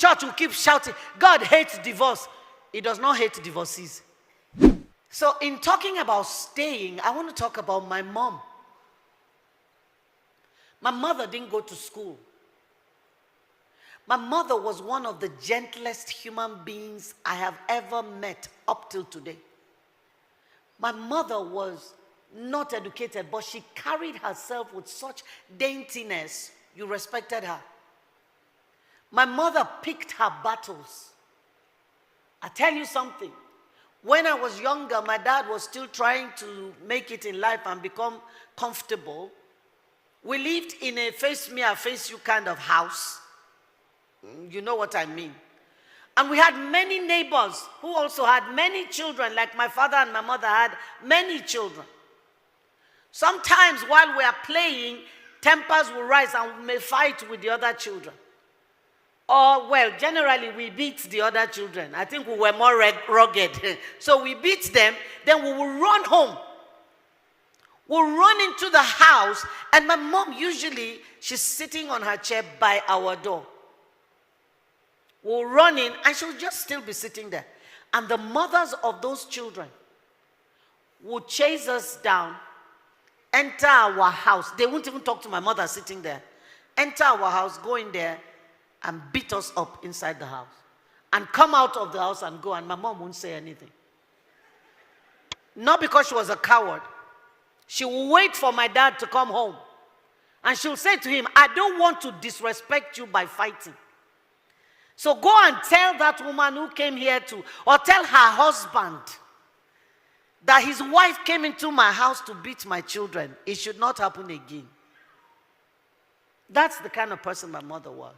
church will keep shouting, God hates divorce. He does not hate divorcees. So in talking about staying, I want to talk about my mom. My mother didn't go to school. My mother was one of the gentlest human beings I have ever met up till today. My mother was not educated, but she carried herself with such daintiness. You respected her. My mother picked her battles. I tell you something. When I was younger, my dad was still trying to make it in life and become comfortable. We lived in a face me, I face you kind of house. You know what I mean. And we had many neighbors who also had many children, like my father and my mother had many children. Sometimes while we are playing, tempers will rise and we may fight with the other children. Or, well, generally we beat the other children. I think we were more rugged. So we beat them, then we will run home. We'll run into the house, and my mom usually, she's sitting on her chair by our door. We'll run in, and she'll just still be sitting there. And the mothers of those children would chase us down, enter our house. They won't even talk to my mother sitting there. Enter our house, go in there, and beat us up inside the house. And come out of the house and go, and my mom won't say anything. Not because she was a coward. She will wait for my dad to come home. And she'll say to him, I don't want to disrespect you by fighting. So go and tell that woman who came here to, or tell her husband that his wife came into my house to beat my children. It should not happen again. That's the kind of person my mother was.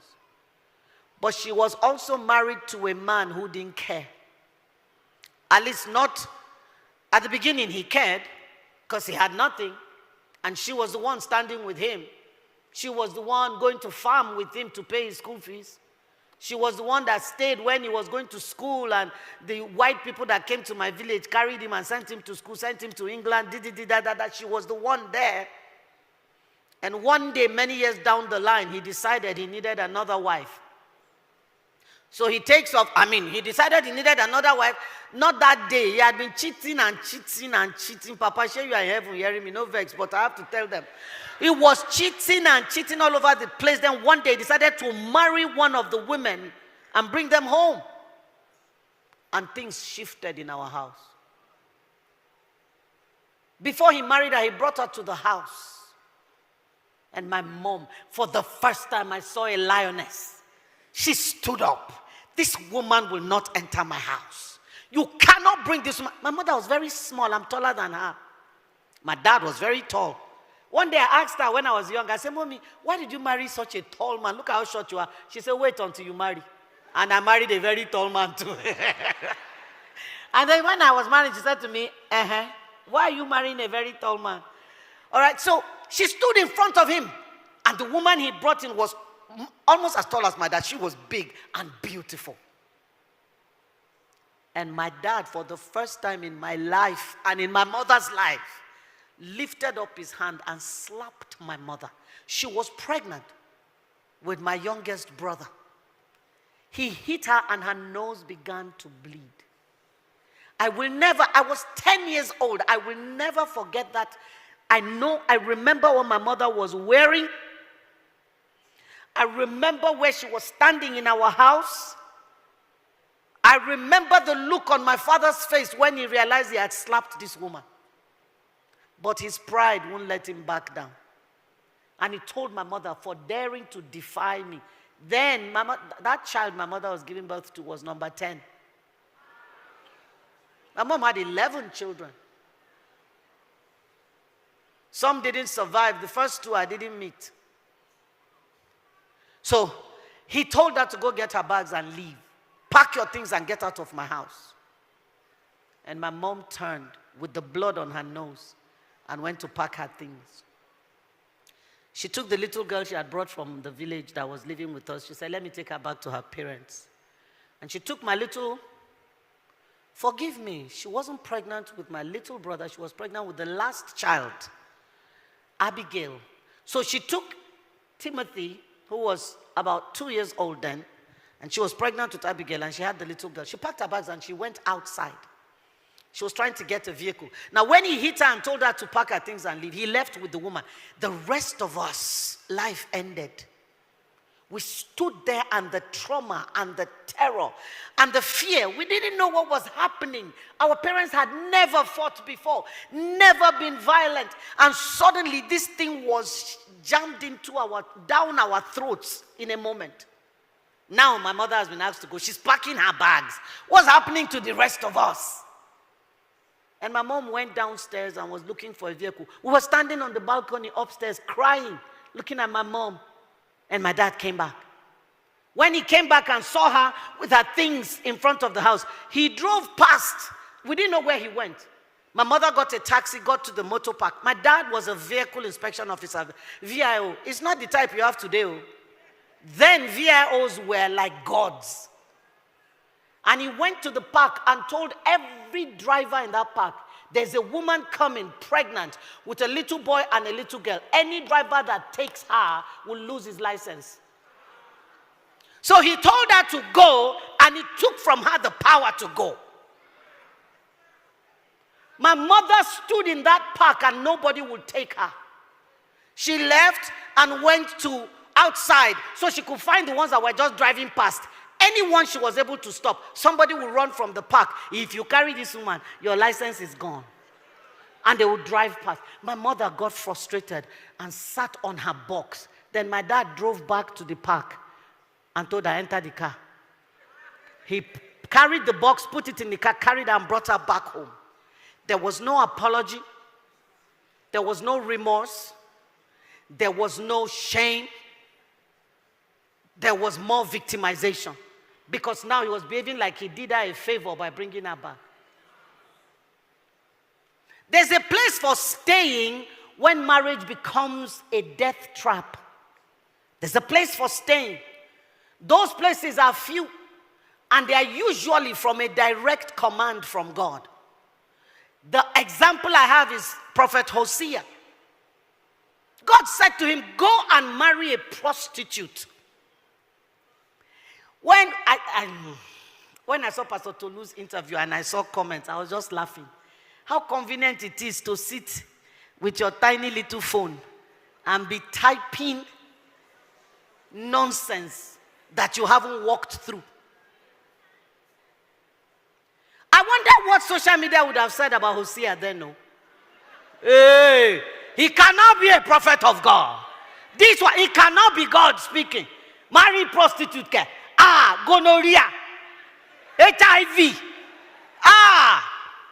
But she was also married to a man who didn't care. At least not at the beginning. He cared because he had nothing. And she was the one standing with him. She was the one going to farm with him to pay his school fees. She was the one that stayed when he was going to school, and the white people that came to my village carried him and sent him to school, sent him to England, that. She was the one there. And one day, many years down the line, he decided he needed another wife. So he takes off. He decided he needed another wife. Not that day. He had been cheating and cheating and cheating. Papa, share you are in heaven hearing me, no vex, but I have to tell them. He was cheating and cheating all over the place. Then one day he decided to marry one of the women and bring them home. And things shifted in our house. Before he married her, he brought her to the house. And my mom, for the first time I saw a lioness. She stood up. This woman will not enter my house. You cannot bring this woman. My mother was very small. I'm taller than her. My dad was very tall. One day I asked her when I was young, I said, Mommy, why did you marry such a tall man? Look how short you are. She said, wait until you marry. And I married a very tall man too. And then when I was married, she said to me, why are you marrying a very tall man? All right, so she stood in front of him. And the woman he brought in was almost as tall as my dad. She was big and beautiful. And my dad, for the first time in my life and in my mother's life, lifted up his hand and slapped my mother. She was pregnant with my youngest brother. He hit her and her nose began to bleed. I was 10 years old. I will never forget that. I remember what my mother was wearing. I remember where she was standing in our house. I remember the look on my father's face when he realized he had slapped this woman. But his pride wouldn't let him back down. And he told my mother, for daring to defy me. Then, that child my mother was giving birth to was number 10. My mom had 11 children. Some didn't survive. The first two I didn't meet. So, he told her to go get her bags and leave. Pack your things and get out of my house. And my mom turned with the blood on her nose and went to pack her things. She took the little girl she had brought from the village that was living with us. She said, let me take her back to her parents. And she took my little, forgive me, she wasn't pregnant with my little brother. She was pregnant with the last child, Abigail. So she took Timothy, who was about 2 years old then, And she was pregnant with Abigail, and she had the little girl. She packed her bags and she went outside. She was trying to get a vehicle. Now, when he hit her and told her to pack her things and leave, he left with the woman. The rest of us, life ended. We stood there, and the trauma and the terror and the fear, we didn't know what was happening. Our parents had never fought before, never been violent. And suddenly this thing was jammed down our throats in a moment. Now my mother has been asked to go. She's packing her bags. What's happening to the rest of us? And my mom went downstairs and was looking for a vehicle. We were standing on the balcony upstairs crying, looking at my mom. And my dad came back. When he came back and saw her with her things in front of the house, he drove past. We didn't know where he went. My mother got a taxi, got to the motor park. My dad was a vehicle inspection officer, VIO. It's not the type you have today. Then VIOs were like gods. And he went to the park and told every driver in that park, there's a woman coming pregnant with a little boy and a little girl. Any driver that takes her will lose his license. So he told her to go, and he took from her the power to go. My mother stood in that park and nobody would take her. She left and went to outside so she could find the ones that were just driving past. Anyone she was able to stop, somebody will run from the park. If you carry this woman, your license is gone. And they would drive past. My mother got frustrated and sat on her box. Then my dad drove back to the park and told her, enter the car. He carried the box, put it in the car, carried her and brought her back home. There was no apology. There was no remorse. There was no shame. There was more victimization. Because now he was behaving like he did her a favor by bringing her back. There's a place for staying when marriage becomes a death trap. There's a place for staying. Those places are few, and they are usually from a direct command from God. The example I have is Prophet Hosea. God said to him, go and marry a prostitute. When I saw Pastor Tolu's interview and I saw comments, I was just laughing. How convenient it is to sit with your tiny little phone and be typing nonsense that you haven't walked through. I wonder what social media would have said about Hosea then, no? Hey, he cannot be a prophet of God. This one, he cannot be God speaking. Marry prostitute care. Gonorrhea, HIV.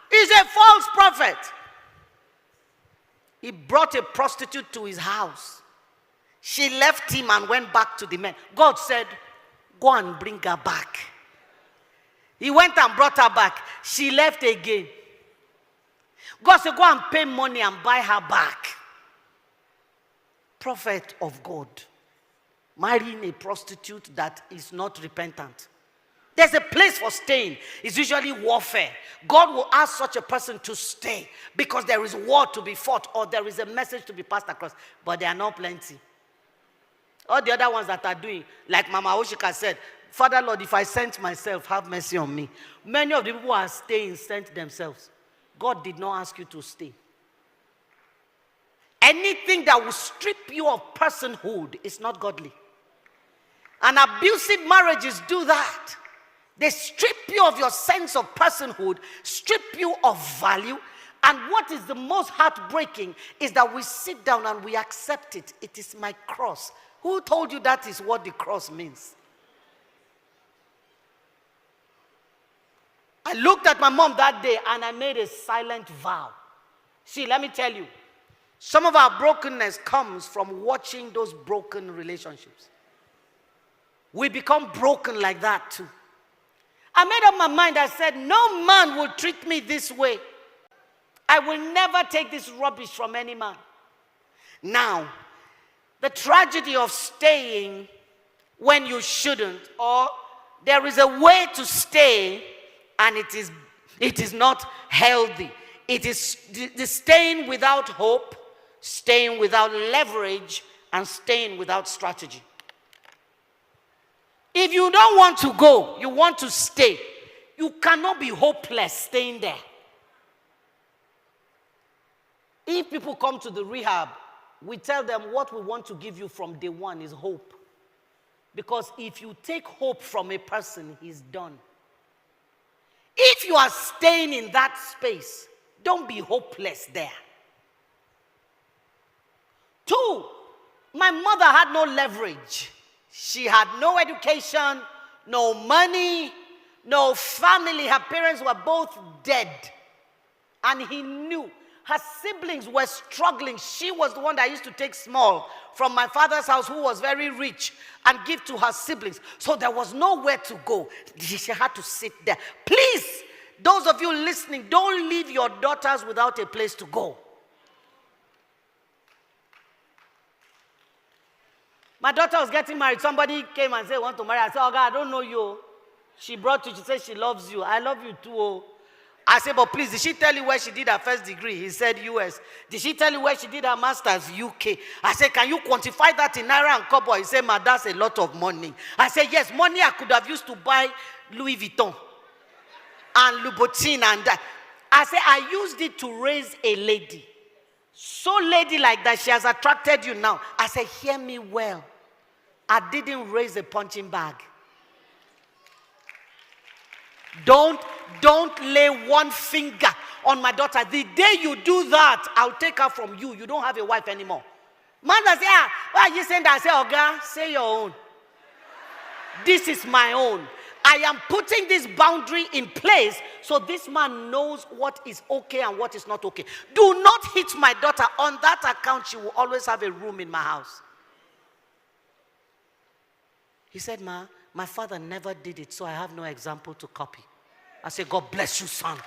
He's a false prophet. He brought a prostitute to his house. She left him and went back to the men. God said, go and bring her back. He went and brought her back. She left again. God said, go and pay money and buy her back. Prophet of God. Marrying a prostitute that is not repentant. There's a place for staying. It's usually warfare. God will ask such a person to stay because there is war to be fought or there is a message to be passed across. But they are not plenty. All the other ones that are doing, like Mama Oshika said, Father Lord, if I sent myself, have mercy on me. Many of the people who are staying sent themselves. God did not ask you to stay. Anything that will strip you of personhood is not godly. And abusive marriages do that. They strip you of your sense of personhood, strip you of value. And what is the most heartbreaking is that we sit down and we accept it. It is my cross. Who told you that is what the cross means? I looked at my mom that day and I made a silent vow. See, let me tell you, some of our brokenness comes from watching those broken relationships. We become broken like that too. I made up my mind. I said, no man will treat me this way. I will never take this rubbish from any man. Now, the tragedy of staying when you shouldn't, or there is a way to stay and it is not healthy. It is the staying without hope, staying without leverage, and staying without strategy. If you don't want to go, you want to stay, you cannot be hopeless staying there. If people come to the rehab, we tell them what we want to give you from day one is hope. Because if you take hope from a person, he's done. If you are staying in that space, don't be hopeless there. 2, my mother had no leverage. She had no education, no money, no family. Her parents were both dead. And he knew. Her siblings were struggling. She was the one that used to take small from my father's house, who was very rich, and give to her siblings. So there was nowhere to go. She had to sit there. Please, those of you listening, don't leave your daughters without a place to go. My daughter was getting married. Somebody came and said, want to marry. I said, oh God, I don't know you. She brought you. She said she loves you. I love you too. Oh. I said, but please, did she tell you where she did her first degree? He said, US. Did she tell you where she did her master's? UK. I said, can you quantify that in naira and kobo? He said, ma, that's a lot of money. I said, yes, money I could have used to buy Louis Vuitton and Louboutin and that. I said, I used it to raise a lady. So lady like that, she has attracted you now. I said, hear me well. I didn't raise a punching bag. Don't lay one finger on my daughter. The day you do that, I'll take her from you. You don't have a wife anymore. Man does say, why are you saying that? I say, oh God, say your own. This is my own. I am putting this boundary in place so this man knows what is okay and what is not okay. Do not hit my daughter. On that account, she will always have a room in my house. He said, ma, my father never did it, so I have no example to copy. I said, God bless you, son.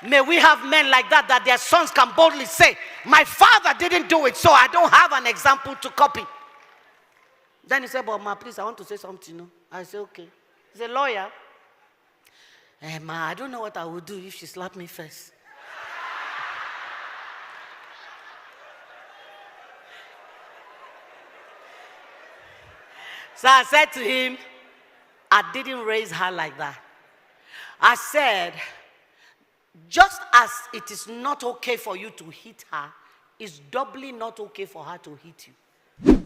May we have men like that, that their sons can boldly say, my father didn't do it, so I don't have an example to copy. Then he said, but ma, please, I want to say something. No? I said, okay. He's a lawyer. Ma, I don't know what I would do if she slapped me first. So I said to him, I didn't raise her like that. I said, just as it is not okay for you to hit her, it's doubly not okay for her to hit you.